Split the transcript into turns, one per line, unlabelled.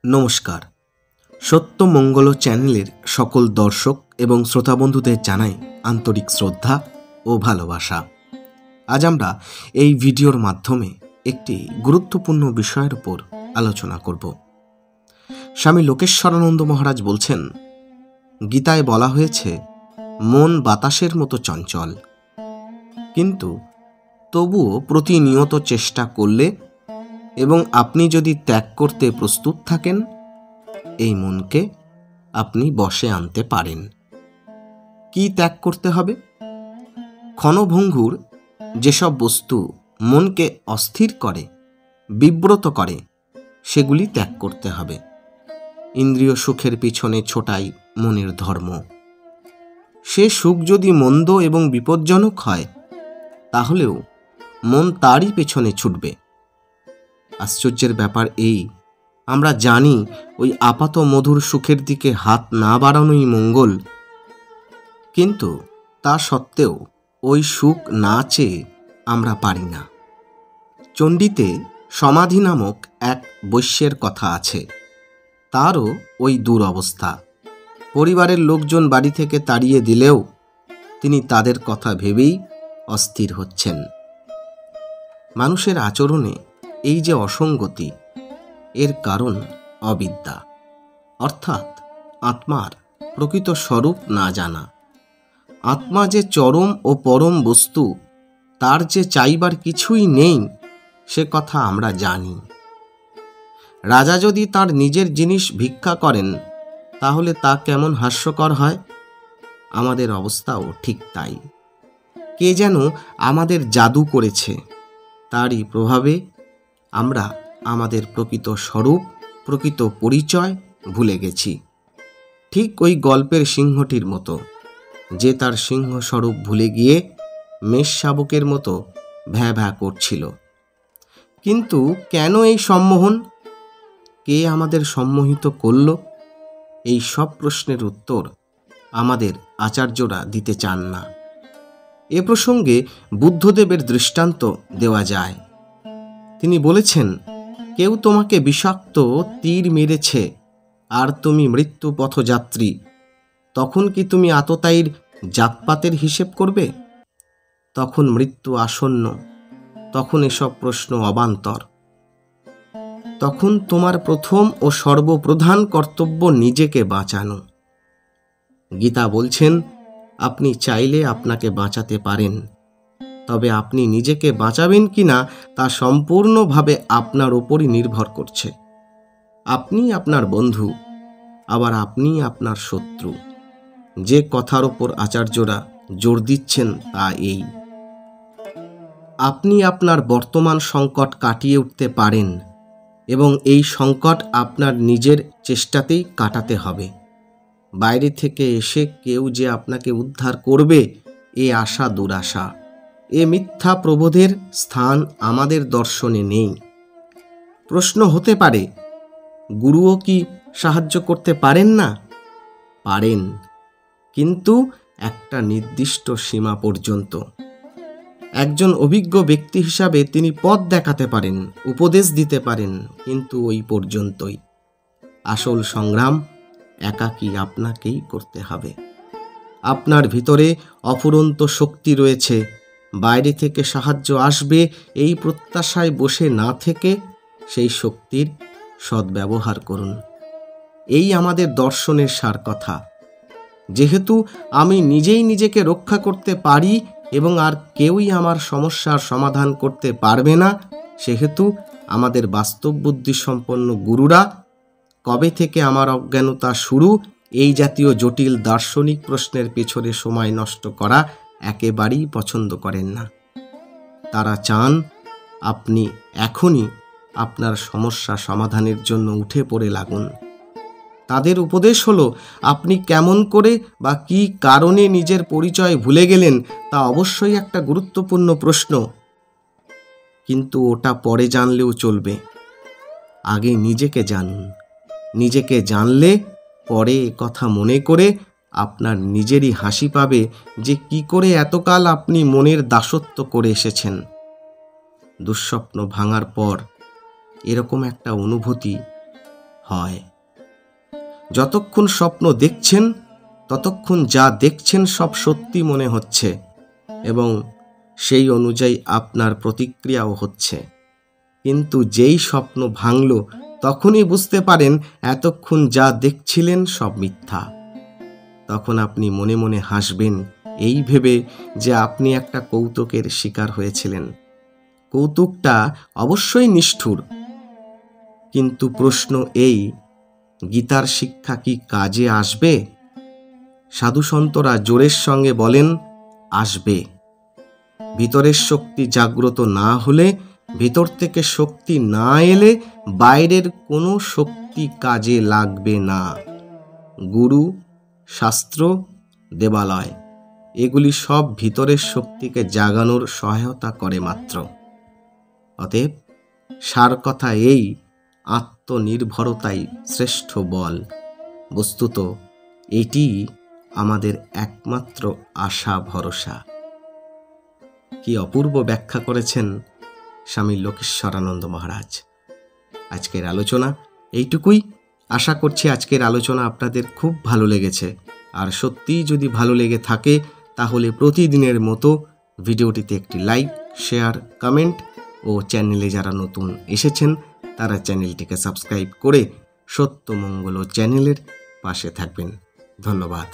নমস্কার। সত্যমঙ্গল চ্যানেলের সকল দর্শক এবং শ্রোতা বন্ধুদের জানাই আন্তরিক শ্রদ্ধা ও ভালোবাসা। আজ আমরা এই ভিডিওর মাধ্যমে একটি গুরুত্বপূর্ণ বিষয়ের উপর আলোচনা করব। স্বামী লোকেশ্বরানন্দ মহারাজ বলছেন, গীতায় বলা হয়েছে মন বাতাসের মতো চঞ্চল, কিন্তু তবুও প্রতিনিয়ত চেষ্টা করলে এবং আপনি যদি ত্যাগ করতে প্রস্তুত থাকেন, এই মনকে আপনি বশে আনতে পারেন। কি ত্যাগ করতে হবে? ক্ষণভঙ্গুর যেসব বস্তু মনকে অস্থির করে, বিব্রত করে, সেগুলি ত্যাগ করতে হবে। ইন্দ্রিয় সুখের পিছনে ছোটাই মনের ধর্ম। সে সুখ যদি মন্দ এবং বিপজ্জনক হয়, তাহলেও মন তারই পেছনে ছুটবে। আশ্চর্যের ব্যাপার এই, আমরা জানি ওই আপাত মধুর সুখের দিকে হাত না বাড়ানোই মঙ্গল, কিন্তু তা সত্ত্বেও ওই সুখ না চেয়ে আমরা পারি না। চণ্ডীতে সমাধি নামক এক বৈশ্যের কথা আছে। তারও ওই দুরবস্থা। পরিবারের লোকজন বাড়ি থেকে তাড়িয়ে দিলেও তিনি তাদের কথা ভেবেই অস্থির হচ্ছেন। মানুষের আচরণে এই যে অসঙ্গতি, এর কারণ অবিদ্যা, অর্থাৎ আত্মার প্রকৃত স্বরূপ না জানা। আত্মা যে চরম ও পরম বস্তু, তার যে চাইবার কিছুই নেই, সে কথা আমরা জানি। রাজা যদি তার নিজের জিনিস ভিক্ষা করেন, তাহলে তা কেমন হাস্যকর হয়। আমাদের অবস্থাও ঠিক তাই। কে যেন আমাদের জাদু করেছে, তারই প্রভাবে আমরা আমাদের প্রকৃত স্বরূপ, প্রকৃত পরিচয় ভুলে গেছি। ঠিক ওই গল্পের সিংহটির মতো, যে তার সিংহ স্বরূপ ভুলে গিয়ে মেষ শাবকের মতো ভ্যাঁ ভ্যাঁ করছিল। কিন্তু কেন এই সম্মোহন? কে আমাদের সম্মোহিত করল? এই সব প্রশ্নের উত্তর আমাদের আচার্যরা দিতে চান না। এ প্রসঙ্গে বুদ্ধদেবের দৃষ্টান্ত দেওয়া যায়। তিনি বলেছেন, কেউ তোমাকে বিষাক্ত তীর মেরেছে আর তুমি মৃত্যু পথযাত্রী, তখন কি তুমি আততায়ীর জাতপাতের হিসেব করবে? তখন মৃত্যু আসন্ন, তখন এসব প্রশ্ন অবান্তর। তখন তোমার প্রথম ও সর্বপ্রধান কর্তব্য নিজেকে বাঁচানো। গীতা বলছেন, আপনি চাইলে আপনাকে বাঁচাতে পারেন, তবে আপনি নিজেকে বাঁচাবেন কিনা তা সম্পূর্ণভাবে আপনার উপরই নির্ভর করছে। আপনি আপনার বন্ধু, আবার আপনি আপনার শত্রু। যে কথার ওপর আচার্যরা জোর দিচ্ছেন তা এই, আপনি আপনার বর্তমান সংকট কাটিয়ে উঠতে পারেন এবং এই সংকট আপনার নিজের চেষ্টাতেই কাটাতে হবে। বাইরে থেকে এসে কেউ যে আপনাকে উদ্ধার করবে, এ আশা দুরাশা। এ মিথ্যা প্রবোধের স্থান আমাদের দর্শনে নেই। প্রশ্ন হতে পারে, গুরুও কি সাহায্য করতে পারেন না? পারেন, কিন্তু একটা নির্দিষ্ট সীমা পর্যন্ত। একজন অভিজ্ঞ ব্যক্তি হিসাবে তিনি পথ দেখাতে পারেন, উপদেশ দিতে পারেন, কিন্তু ওই পর্যন্তই। আসল সংগ্রাম একাকী আপনাকেই করতে হবে। আপনার ভিতরে অফুরন্ত শক্তি রয়েছে, বাইরে থেকে সাহায্য আসবে এই প্রত্যাশায় বসে না থেকে সেই শক্তির সদ্ব্যবহার করুন। এই আমাদের দর্শনের সার কথা। যেহেতু আমি নিজেই নিজেকে রক্ষা করতে পারি এবং আর কেউই আমার সমস্যার সমাধান করতে পারবে না, সেহেতু আমাদের বাস্তব বুদ্ধি সম্পন্ন গুরুরা কবে থেকে আমার অজ্ঞানতা শুরু, এই জাতীয় জটিল দার্শনিক প্রশ্নের পেছনে সময় নষ্ট করা একেবারেই পছন্দ করেন না। তারা চান আপনি এখনই আপনার সমস্যা সমাধানের জন্য উঠে পড়ে লাগুন। তাদের উপদেশ হলো, আপনি কেমন করে বা কী কারণে নিজের পরিচয় ভুলে গেলেন তা অবশ্যই একটা গুরুত্বপূর্ণ প্রশ্ন, কিন্তু ওটা পরে জানলেও চলবে। আগে নিজেকে জানুন। নিজেকে জানলে পরে কথা মনে করে আপনার নিজেরই হাসি পাবে যে কি করে এতকাল আপনি মনের দাসত্ব করে এসেছেন। দুঃস্বপ্ন ভাঙার পর এরকম একটা অনুভূতি হয়। যতক্ষণ স্বপ্ন দেখছেন ততক্ষণ যা দেখছেন সব সত্যি মনে হচ্ছে এবং সেই অনুযায়ী আপনার প্রতিক্রিয়াও হচ্ছে। কিন্তু যেই স্বপ্ন ভাঙল তখনই বুঝতে পারেন এতক্ষণ যা দেখছিলেন সব মিথ্যা। তখন আপনি মনে মনে হাসবেন এই ভেবে যে আপনি একটা কৌতুকের শিকার হয়েছিলেন। কৌতুকটা অবশ্যই নিষ্ঠুর, কিন্তু প্রশ্ন এই, গীতার শিক্ষা কি কাজে আসবে? সাধুসন্তরা জোরের সঙ্গে বলেন, আসবে। ভিতরের শক্তি জাগ্রত না হলে, ভিতর থেকে শক্তি না এলে বাইরের কোনো শক্তি কাজে লাগবে না। গুরু, শাস্ত্র, দেবালয় এগুলি সব ভিতরের শক্তিকে জাগানোর সহায়তা করে মাত্র। অতএব সার কথা এই, আত্মনির্ভরতাই শ্রেষ্ঠ বল। বস্তুত এটি আমাদের একমাত্র আশা ভরসা। কি অপূর্ব ব্যাখ্যা করেছেন স্বামী লোকেশ্বরানন্দ মহারাজ। আজকের আলোচনা এইটুকুই। আশা করছি আজকের আলোচনা আপনাদের খুব ভালো লেগেছে। আর সত্যিই যদি ভালো লেগে থাকে তাহলে প্রতিদিনের মতো ভিডিওটিতে একটি লাইক, শেয়ার, কমেন্ট ও চ্যানেলে যারা নতুন এসেছেন তারা চ্যানেলটিকে সাবস্ক্রাইব করে সত্যমঙ্গল চ্যানেলের পাশে থাকবেন। ধন্যবাদ।